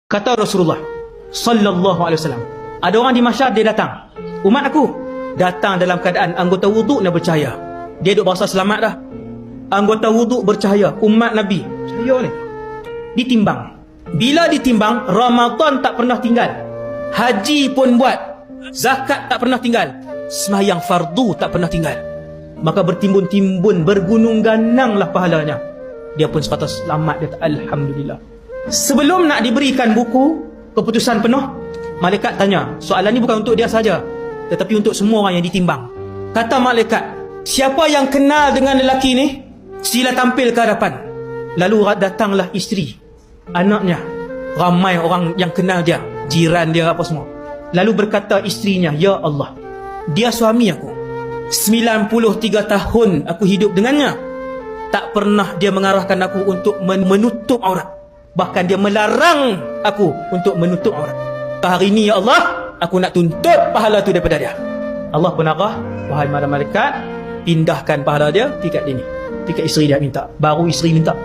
Kata Rasulullah sallallahu alaihi wasallam, ada orang di mahsyar, dia datang, umat aku datang dalam keadaan anggota wuduk dan bercahaya. Dia duk berasa selamat dah. Anggota wuduk bercahaya, umat Nabi cahaya ni. Ditimbang. Bila ditimbang, Ramadan tak pernah tinggal, haji pun buat, zakat tak pernah tinggal, sembahyang fardu tak pernah tinggal. Maka bertimbun-timbun, bergunung gananglah pahalanya. Dia pun sepatas selamat, dia kata alhamdulillah. Sebelum nak diberikan buku keputusan penuh, malaikat tanya, soalan ni bukan untuk dia saja, tetapi untuk semua orang yang ditimbang. Kata malaikat, siapa yang kenal dengan lelaki ni, sila tampil ke hadapan. Lalu datanglah isteri, anaknya, ramai orang yang kenal dia, jiran dia apa semua. Lalu berkata isterinya, ya Allah, dia suami aku, 93 tahun aku hidup dengannya, tak pernah dia mengarahkan aku untuk menutup aurat. Bahkan dia melarang aku untuk menutup aurat. Hari ini ya Allah, aku nak tuntut pahala tu daripada dia. Allah pun arah, wahai malaikat, pindahkan pahala dia, pikat dia ni, pikat isteri dia minta. Baru isteri minta,